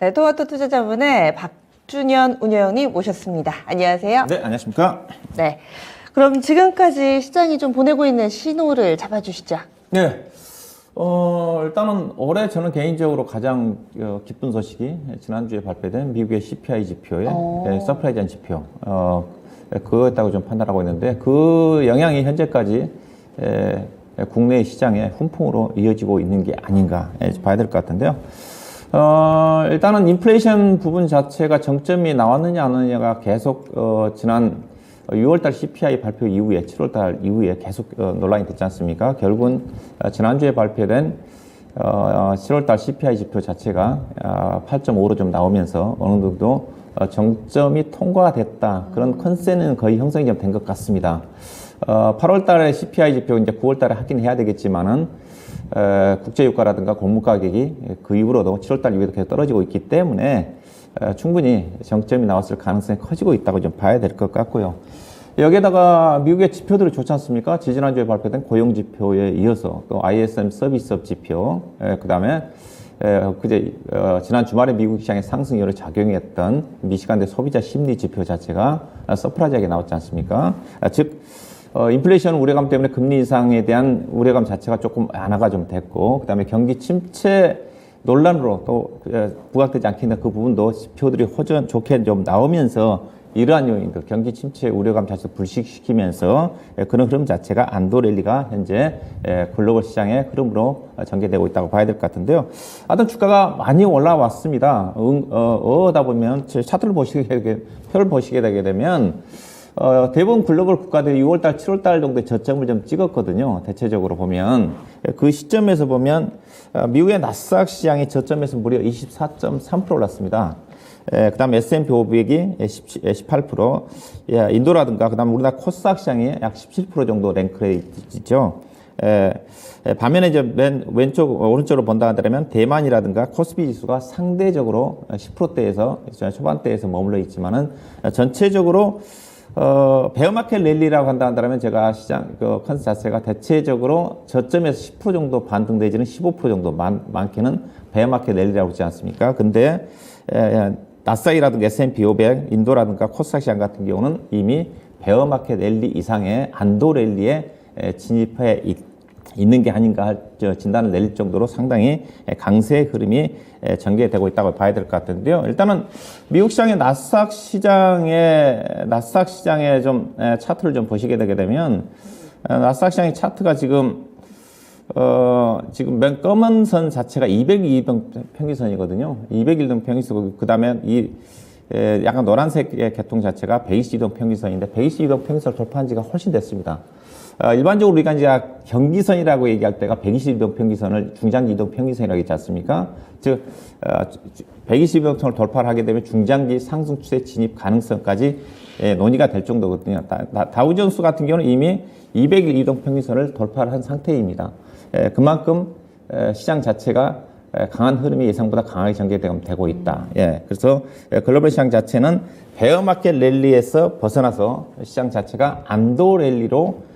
네, 토마토 투자자분의 박준현 운영님 모셨습니다. 안녕하세요. 네, 안녕하십니까. 네, 그럼 지금까지 시장이 좀 보내고 있는 신호를 잡아주시죠. 네, 일단은 올해 저는 개인적으로 가장 기쁜 소식이 지난주에 발표된 미국의 CPI 지표의 서프라이즈한 지표, 그거였다고 좀 판단하고 있는데 그 영향이 현재까지 국내 시장의 훈풍으로 이어지고 있는 게 아닌가 봐야 될 것 같은데요. 일단은 인플레이션 부분 자체가 정점이 나왔느냐 안 나왔느냐가 계속 지난 6월달 CPI 발표 이후에 7월달 이후에 계속 논란이 됐지 않습니까? 결국은 지난주에 발표된 7월달 CPI 지표 자체가 8.5로 좀 나오면서 어느 정도 정점이 통과가 됐다. 그런 컨센은 거의 형성이 좀 된 것 같습니다. 8월달에 CPI 지표 이제 9월달에 하긴 해야 되겠지만은 국제유가라든가 곡물 가격이 그 이후로도 7월달 이후에도 계속 떨어지고 있기 때문에 충분히 정점이 나왔을 가능성이 커지고 있다고 좀 봐야 될 것 같고요. 여기에다가 미국의 지표들이 좋지 않습니까? 지지난주에 발표된 고용지표에 이어서 또 ISM 서비스업 지표, 그 다음에 그제 지난 주말에 미국 시장의 상승률을 작용했던 미시간대 소비자 심리 지표 자체가 서프라이즈하게 나왔지 않습니까? 즉 인플레이션 우려감 때문에 금리 인상에 대한 우려감 자체가 조금 완화가 좀 됐고, 그 다음에 경기 침체 논란으로 또 부각되지 않겠는 그 부분도 지표들이 좋게 좀 나오면서 이러한 요인들, 경기 침체 우려감 자체를 불식시키면서 그런 흐름 자체가 안도 랠리가 현재 글로벌 시장의 흐름으로 전개되고 있다고 봐야 될 것 같은데요. 하여튼 주가가 많이 올라왔습니다. 어다 보면 차트를 표를 보시게 되게 되면 대부분 글로벌 국가들이 6월달, 7월달 정도의 저점을 좀 찍었거든요. 대체적으로 보면. 그 시점에서 보면 미국의 나스닥 시장의 저점에서 무려 24.3% 올랐습니다. 그 다음 S&P 500이 18%, 인도라든가, 그 다음 우리나라 코스닥 시장이 약 17% 정도 랭크에 있죠. 반면에 이제 오른쪽으로 본다 하더라면 대만이라든가 코스피 지수가 상대적으로 10%대에서 초반대에서 머물러 있지만은 전체적으로 베어마켓 랠리라고 한다면 제가 시장 컨셉 자체가 대체적으로 저점에서 10% 정도 반등 내지는 15% 정도 많게는 베어마켓 랠리라고 하지 않습니까? 근데 나스닥이라든가 S&P 500, 인도라든가 코스닥 시장 같은 경우는 이미 베어마켓 랠리 이상의 안도 랠리에 진입해 있는 게 아닌가 진단을 내릴 정도로 상당히 강세의 흐름이 전개되고 있다고 봐야 될 것 같은데요. 일단은 미국 시장의 나스닥 시장의 좀 차트를 좀 보시게 되게 되면 나스닥 시장의 차트가 지금 맨 검은 선 자체가 200일동 평균선이거든요. 200일동 평균선, 그 다음에 약간 노란색의 계통 자체가 120일동 평균선인데 120일동 평균선을 돌파한 지가 훨씬 됐습니다. 일반적으로 우리가 이제 경기선이라고 얘기할 때가 120일동 평균선을 중장기 이동 평균선이라고 했지 않습니까? 즉, 120일동선을 돌파를 하게 되면 중장기 상승 추세 진입 가능성까지 논의가 될 정도거든요. 다우존스 같은 경우는 이미 200일 이동 평균선을 돌파를 한 상태입니다. 그만큼 시장 자체가 강한 흐름이 예상보다 강하게 전개되고 있다. 그래서 글로벌 시장 자체는 베어마켓 랠리에서 벗어나서 시장 자체가 안도 랠리로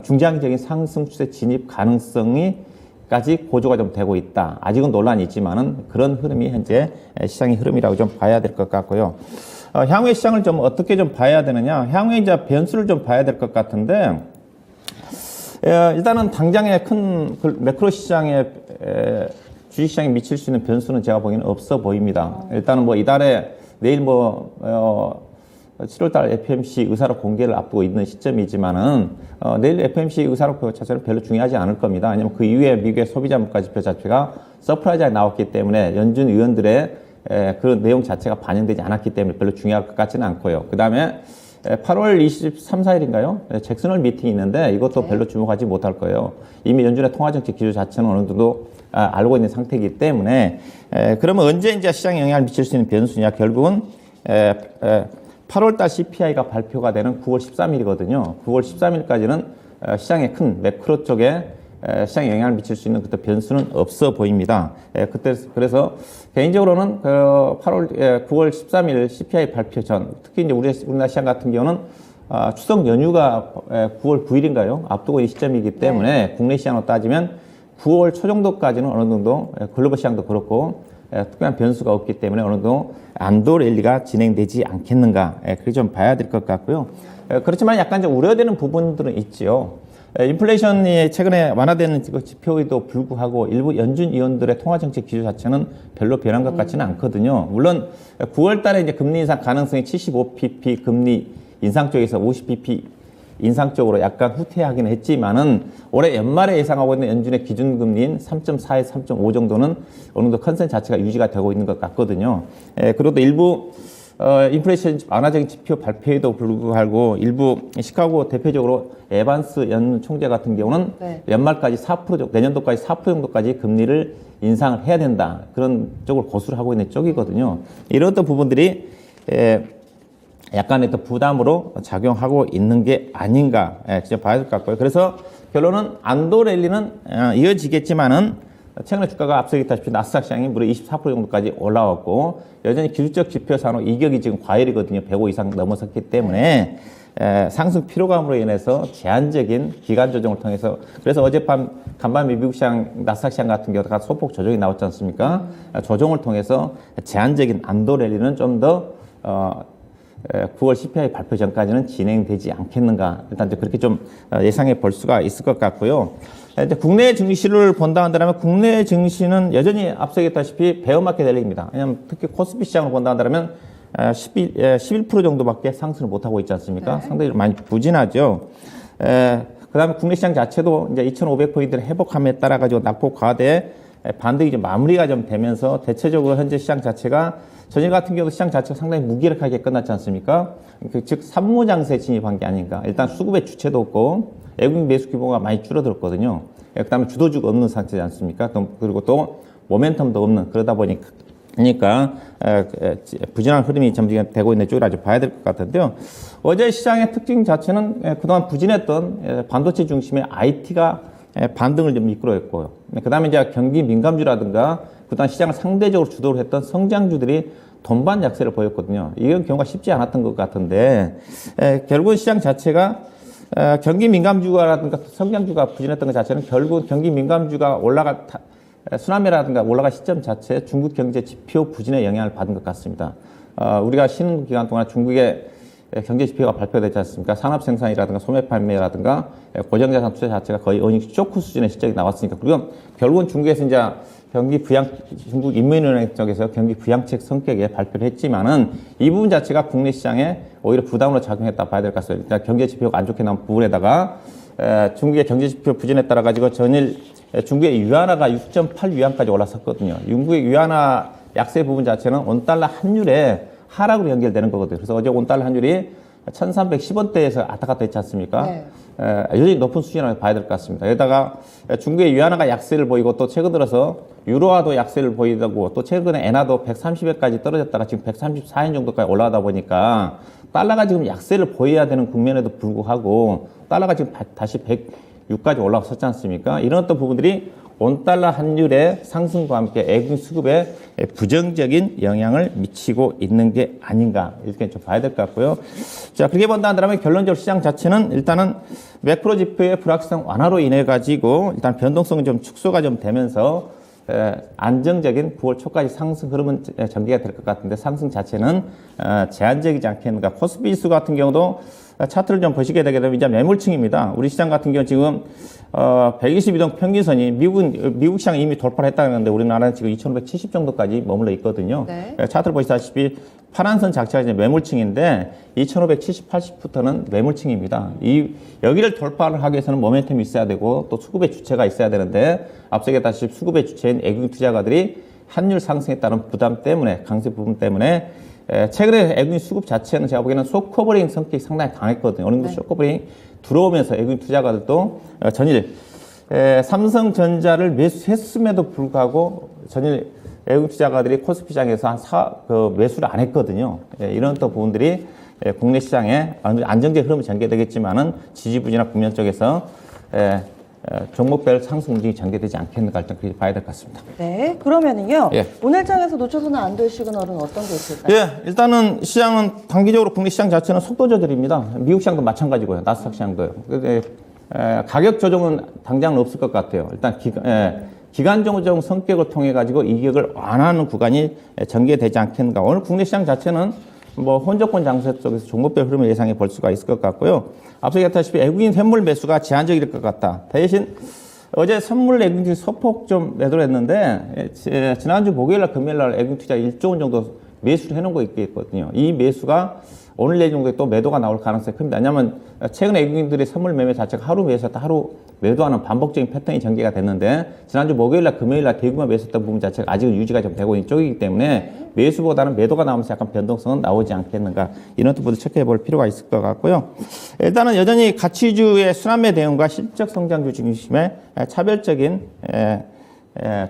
중장기적인 상승 추세 진입 가능성이까지 고조가 좀 되고 있다. 아직은 논란이 있지만은 그런 흐름이 현재 시장의 흐름이라고 좀 봐야 될 것 같고요. 향후의 시장을 좀 어떻게 좀 봐야 되느냐? 향후의 이제 변수를 좀 봐야 될 것 같은데, 일단은 당장의 큰 매크로 시장에 주식시장에 미칠 수 있는 변수는 제가 보기에는 없어 보입니다. 일단은 이달에 내일 7월달 FOMC 의사록 공개를 앞두고 있는 시점이지만은 내일 FOMC 의사록 자체는 별로 중요하지 않을 겁니다. 왜냐면 그 이후에 미국의 소비자 물가 지표 자체가 서프라이즈하게 나왔기 때문에 연준 의원들의 그런 내용 자체가 반영되지 않았기 때문에 별로 중요할 것 같지는 않고요. 그 다음에 8월 23, 4일인가요? 잭슨홀 미팅이 있는데 이것도 별로 주목하지 못할 거예요. 이미 연준의 통화정책 기조 자체는 어느 정도 알고 있는 상태이기 때문에 그러면 언제 이제 시장에 영향을 미칠 수 있는 변수냐? 결국은 8월달 CPI가 발표가 되는 9월 13일이거든요. 9월 13일까지는 시장의 큰 매크로 쪽에 시장에 영향을 미칠 수 있는 그때 변수는 없어 보입니다. 그래서 개인적으로는 9월 13일 CPI 발표 전, 특히 이제 우리나라 시장 같은 경우는 추석 연휴가 9월 9일인가요? 앞두고 있는 시점이기 때문에 국내 시장으로 따지면 9월 초 정도까지는 어느 정도 글로벌 시장도 그렇고 특별한 변수가 없기 때문에 어느 정도 안도 랠리가 진행되지 않겠는가, 그렇게 좀 봐야 될 것 같고요. 그렇지만 약간 좀 우려되는 부분들은 있지요. 인플레이션이 최근에 완화되는 지표에도 불구하고 일부 연준 위원들의 통화정책 기조 자체는 별로 변한 것 같지는 않거든요. 물론 9월 달에 이제 금리 인상 가능성이 75pp 금리 인상 쪽에서 50pp 인상 쪽으로 약간 후퇴하긴 했지만은 올해 연말에 예상하고 있는 연준의 기준금리인 3.4에서 3.5 정도는 어느 정도 컨센 자체가 유지가 되고 있는 것 같거든요. 그래도 일부 인플레이션 완화적인 지표 발표에도 불구하고 일부 시카고 대표적으로 에반스 연 총재 같은 경우는 네. 연말까지 4% 정도, 내년도까지 4% 정도까지 금리를 인상을 해야 된다. 그런 쪽을 고수를 하고 있는 쪽이거든요. 이런 어떤 부분들이 약간의 또 부담으로 작용하고 있는 게 아닌가 진짜 봐야 될 것 같고요. 그래서 결론은 안도 랠리는 이어지겠지만은 최근에 주가가 앞서 얘기했다시피 나스닥 시장이 무려 24% 정도까지 올라왔고 여전히 기술적 지표 산업 이격이 지금 과열이거든요. 105 이상 넘어섰기 때문에 상승 피로감으로 인해서 제한적인 기간 조정을 통해서 그래서 어젯밤 간밤에 미국 시장 나스닥 시장 같은 경우가 소폭 조정이 나왔지 않습니까? 조정을 통해서 제한적인 안도 랠리는 좀 더 9월 CPI 발표 전까지는 진행되지 않겠는가. 일단 이제 그렇게 좀 예상해 볼 수가 있을 것 같고요. 이제 국내 증시를 본다 한다면 국내 증시는 여전히 앞서 얘기했다시피 베어마켓 랠리입니다. 왜냐하면 특히 코스피 시장을 본다 한다면 11% 정도밖에 상승을 못하고 있지 않습니까? 네. 상당히 많이 부진하죠. 그 다음에 국내 시장 자체도 이제 2,500포인트를 회복함에 따라가지고 낙폭 과대 반등이 좀 마무리가 좀 되면서 대체적으로 현재 시장 자체가 전일 같은 경우도 시장 자체가 상당히 무기력하게 끝났지 않습니까? 즉 산무장세에 진입한 게 아닌가. 일단 수급의 주체도 없고 외국인 매수 규모가 많이 줄어들었거든요. 그다음에 주도주가 없는 상태지 않습니까? 그리고 또 모멘텀도 없는 그러다 보니까 부진한 흐름이 점진되고 있는 쪽이라 좀 봐야 될 것 같은데요. 어제 시장의 특징 자체는 그동안 부진했던 반도체 중심의 IT가 반등을 좀 이끌어냈고요. 그다음에 이제 경기 민감주라든가 그동안 시장을 상대적으로 주도를 했던 성장주들이 돈반 약세를 보였거든요. 이런 경우가 쉽지 않았던 것 같은데 결국은 시장 자체가 경기 민감주라든가 성장주가 부진했던 것 자체는 결국 경기 민감주가 수남이라든가 올라갈 시점 자체 중국 경제 지표 부진의 영향을 받은 것 같습니다. 우리가 쉬는 기간 동안 중국의 경제 지표가 발표되지 않습니까? 산업 생산이라든가 소매 판매라든가 고정자산 투자 자체가 거의 어닝 쇼크 수준의 실적이 나왔으니까 그리고 결국은 중국에서 이제 중국 인민은행 쪽에서 경기 부양책 성격의 발표를 했지만은 이 부분 자체가 국내 시장에 오히려 부담으로 작용했다 봐야 될 것 같습니다. 일단 경제 지표가 안 좋게 나온 부분에다가 중국의 경제 지표 부진에 따라 가지고 전일 중국의 위안화가 6.8 위안까지 올라섰거든요. 중국의 위안화 약세 부분 자체는 원달러 환율에 하락으로 연결되는 거거든요. 그래서 어제 원달러 환율이 1310원대에서 왔다 갔다 했지 않습니까? 네. 여전히 높은 수준이라고 봐야 될 것 같습니다. 게다가 중국의 위안화가 약세를 보이고 또 최근 들어서 유로화도 약세를 보이고 또 최근에 엔화도 130원까지 떨어졌다가 지금 134원 정도까지 올라가다 보니까 달러가 지금 약세를 보여야 되는 국면에도 불구하고 달러가 지금 다시 106까지 올라갔었지 않습니까? 이런 어떤 부분들이 원달러 환율의 상승과 함께 외국인 수급에 부정적인 영향을 미치고 있는 게 아닌가 이렇게 좀 봐야 될 것 같고요. 자, 그렇게 본다 한다면 결론적으로 시장 자체는 일단은 매크로 지표의 불확실성 완화로 인해 가지고 일단 변동성이 좀 축소가 좀 되면서 안정적인 9월 초까지 상승 흐름은 전개가 될 것 같은데 상승 자체는 제한적이지 않겠는가. 코스피 지수 같은 경우도 차트를 좀 보시게 되게 되면 이제 매물층입니다. 우리 시장 같은 경우 지금 122동 평균선이 미국 시장 이미 돌파를 했다는데 우리나라는 지금 2,570 정도까지 머물러 있거든요. 네. 차트를 보시다시피 파란 선 자체가 이제 매물층인데 2,570, 80부터는 매물층입니다. 여기를 돌파를 하기 위해서는 모멘텀이 있어야 되고 또 수급의 주체가 있어야 되는데 앞서 얘기했다시피 수급의 주체인 외국인 투자가들이 환율 상승에 따른 부담 때문에 강세 부분 때문에 최근에 외국인 수급 자체는 제가 보기에는 쇼커버링 성격이 상당히 강했거든요. 어느 정도 쇼커버링 들어오면서 외국인 투자가들도 전일 삼성전자를 매수했음에도 불구하고 전일 외국인 투자가들이 코스피 시장에서 매수를 안 했거든요. 이런 또 부분들이 국내 시장에 안정적 흐름이 전개되겠지만은 지지부진한 국면 쪽에서 종목별 상승 움직임이 전개되지 않겠는가 일단 그렇게 봐야 될 것 같습니다. 네, 그러면은요. 예. 오늘 장에서 놓쳐서는 안 될 시그널은 어떤 게 있을까요? 예, 일단은 시장은 단기적으로 국내 시장 자체는 속도 조절입니다. 미국 시장도 마찬가지고요. 나스닥 시장도요. 근데 가격 조정은 당장은 없을 것 같아요. 일단 기간적 성격을 통해 가지고 이격을 완화하는 구간이 전개되지 않겠는가. 오늘 국내 시장 자체는 뭐 혼조권 장세 쪽에서 종목별 흐름을 예상해 볼 수가 있을 것 같고요. 앞서 얘기했다시피 외국인 샘물 매수가 제한적일 것 같다. 대신 어제 선물 외국인 소폭 좀 매도를 했는데 지난주 목요일날 금요일날 외국인 투자 1조 원 정도 매수를 해놓은 거 있거든요. 이 매수가 오늘 내일 정도에 또 매도가 나올 가능성이 큽니다. 왜냐하면 최근에 외국인들의 선물 매매 자체가 하루 매수했다 하루 매도하는 반복적인 패턴이 전개가 됐는데 지난주 목요일날 금요일날 대규모 매수했던 부분 자체가 아직은 유지가 좀 되고 있는 쪽이기 때문에 매수보다는 매도가 나오면서 약간 변동성은 나오지 않겠는가 이런 것도 체크해 볼 필요가 있을 것 같고요. 일단은 여전히 가치주의 순환매 대응과 실적 성장주 중심의 차별적인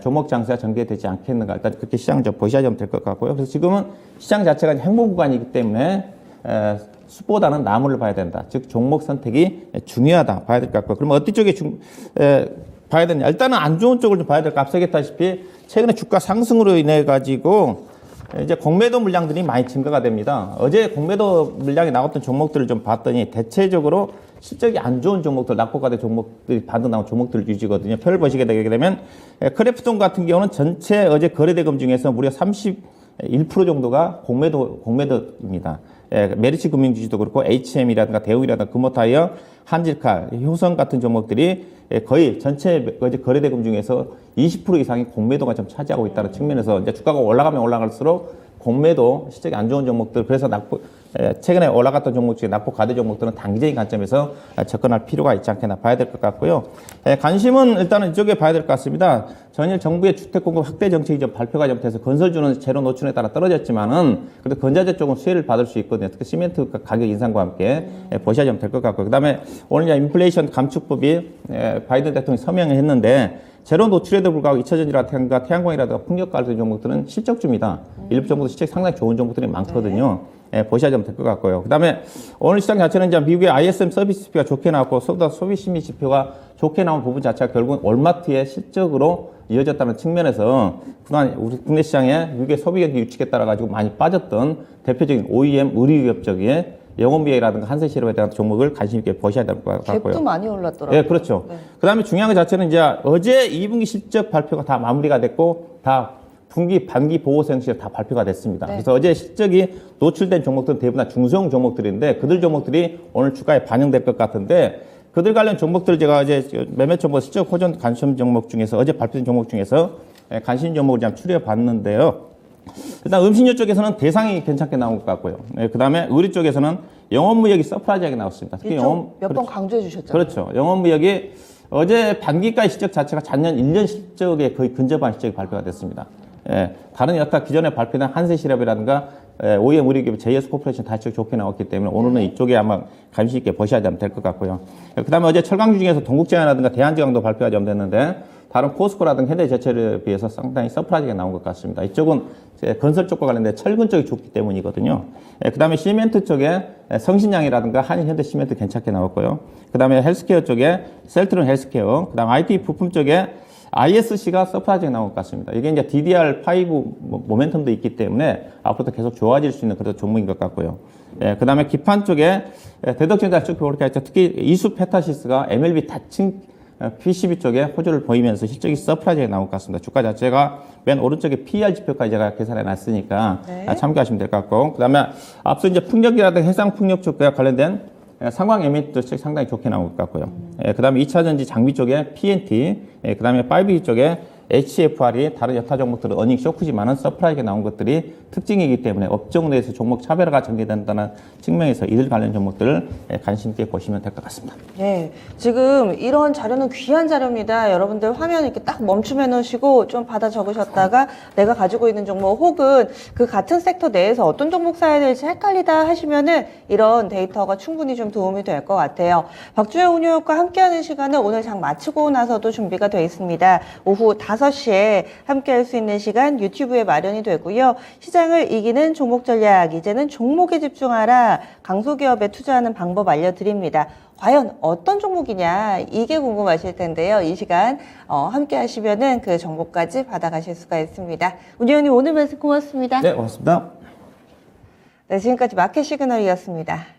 종목 장세가 전개되지 않겠는가 일단 그렇게 시장 좀 보셔야 될 것 같고요. 그래서 지금은 시장 자체가 행보 구간이기 때문에 수보다는 나무를 봐야 된다. 즉 종목 선택이 중요하다 봐야 될 것 같고요. 그러면 어디 쪽에 봐야 되냐? 일단은 안 좋은 쪽을 좀 봐야 될 것 같아요. 앞서 얘기했다시피 최근에 주가 상승으로 인해 가지고 이제 공매도 물량들이 많이 증가가 됩니다. 어제 공매도 물량이 나왔던 종목들을 좀 봤더니 대체적으로 실적이 안 좋은 종목들, 낙폭과대 종목들이 반등 나온 종목들 유지거든요. 표를 보시게 되게 되면 크래프톤 같은 경우는 전체 어제 거래대금 중에서 무려 31% 정도가 공매도입니다. 메리츠 금융지주도 그렇고 HM이라든가 대우이라든가 금호타이어, 한질칼, 효성 같은 종목들이 거의 전체 거래대금 중에서 20% 이상이 공매도가 좀 차지하고 있다는 측면에서 이제 주가가 올라가면 올라갈수록 공매도 실적이 안 좋은 종목들 그래서 최근에 올라갔던 종목 중에 낙폭 과대 종목들은 단기적인 관점에서 접근할 필요가 있지 않겠나 봐야 될 것 같고요. 관심은 일단은 이쪽에 봐야 될 것 같습니다. 전일 정부의 주택 공급 확대 정책이 좀 발표가 좀 돼서 건설주는 재료 노출에 따라 떨어졌지만은 그래도 건자재 쪽은 수혜를 받을 수 있거든요. 특히 시멘트 가격 인상과 함께 보셔야 좀 될 것 같고요. 그다음에 오늘 인플레이션 감축법이 바이든 대통령이 서명을 했는데 제로 노출에도 불구하고 잊혀전이라든가 태양광이라든가 풍력 같은 종목들은 실적주입니다. 일부 종목도 실적이 상당히 좋은 종목들이 많거든요. 보셔야 될 것 같고요. 그 다음에 오늘 시장 자체는 이제 미국의 ISM 서비스 지표가 좋게 나왔고 소비 심리 지표가 좋게 나온 부분 자체가 결국은 월마트의 실적으로 이어졌다는 측면에서 그동안 우리 국내 시장에 미국의 소비 경기 유축에 따라 가지고 많이 빠졌던 대표적인 OEM 의류기업 쪽에 영업비행이라든가 한세시럽에 대한 종목을 관심 있게 보셔야 될 것 같고요. 갭도 많이 올랐더라고요. 네, 그렇죠. 네. 그 다음에 중요한 것 자체는 이제 어제 2분기 실적 발표가 다 마무리가 됐고 다 분기, 반기 보고서 형식으로 다 발표가 됐습니다. 네. 그래서 어제 실적이 노출된 종목들은 대부분 다 중소형 종목들인데 그들 종목들이 오늘 주가에 반영될 것 같은데 그들 관련 종목들 제가 어제 매매 정보 실적 호전 관심 종목 중에서 어제 발표된 종목 중에서 관심 종목을 좀 추려 봤는데요. 일단 음식료 쪽에서는 대상이 괜찮게 나온 것 같고요. 그 다음에 의류 쪽에서는 영업무역이 서프라이즈하게 나왔습니다. 특히 몇 번 강조해 주셨잖아요. 그렇죠. 영업무역이 어제 반기가의 실적 자체가 작년 1년 실적에 거의 근접한 실적이 발표가 됐습니다. 다른 여타 기존에 발표된 한세시럽이라든가 OEM 의료기업 JS 코퍼레이션 다 실적 좋게 나왔기 때문에 오늘은 이쪽에 아마 관심 있게 보셔야 될 것 같고요. 그 다음에 어제 철강주 중에서 동국제약이라든가 대한제강도 발표가 좀 됐는데 다른 포스코라든가 현대제철에 비해서 상당히 서프라이즈가 나온 것 같습니다. 이쪽은 건설 쪽과 관련된 철근 쪽이 좋기 때문이거든요. 그 다음에 시멘트 쪽에 성신양이라든가 한일현대시멘트 괜찮게 나왔고요. 그 다음에 헬스케어 쪽에 셀트론 헬스케어, 그 다음에 IT 부품 쪽에 ISC가 서프라이즈가 나온 것 같습니다. 이게 이제 DDR5 모멘텀도 있기 때문에 앞으로도 계속 좋아질 수 있는 그런 종목인 것 같고요. 그 다음에 기판 쪽에 대덕전자 쭉 그렇게 했죠. 특히 이수 페타시스가 MLB 다칭 PCB 쪽에 호조를 보이면서 실적이 서프라이즈가 나올 것 같습니다. 주가 자체가 맨 오른쪽에 PER 지표까지 제가 계산해 놨으니까 참고하시면 될 것 같고, 그 다음에 앞서 이제 풍력이라든가 해상 풍력 쪽과 관련된 상황 에미트도 상당히 좋게 나올 것 같고요. 그 다음에 2차전지 장비 쪽에 PNT, 그 다음에 5G 쪽에 HFR이 다른 여타 종목들은 어닝 쇼크지만은 서프라이즈가 나온 것들이 특징이기 때문에 업종 내에서 종목 차별화가 전개된다는 측면에서 이들 관련 종목들을 관심 있게 보시면 될 것 같습니다. 네, 지금 이런 자료는 귀한 자료입니다. 여러분들 화면 이렇게 딱 멈춤해 놓으시고 좀 받아 적으셨다가 내가 가지고 있는 종목 혹은 그 같은 섹터 내에서 어떤 종목 사야 될지 헷갈리다 하시면은 이런 데이터가 충분히 좀 도움이 될 것 같아요. 박주혜 운용과 함께하는 시간은 오늘 장 마치고 나서도 준비가 되어 있습니다. 오후 5시에 함께할 수 있는 시간 유튜브에 마련이 되고요. 시장을 이기는 종목 전략, 이제는 종목에 집중하라. 강소기업에 투자하는 방법 알려드립니다. 과연 어떤 종목이냐 이게 궁금하실 텐데요. 이 시간 함께 하시면은 그 정보까지 받아가실 수가 있습니다. 운영님 오늘 말씀 고맙습니다. 네, 고맙습니다. 네, 지금까지 마켓 시그널이었습니다.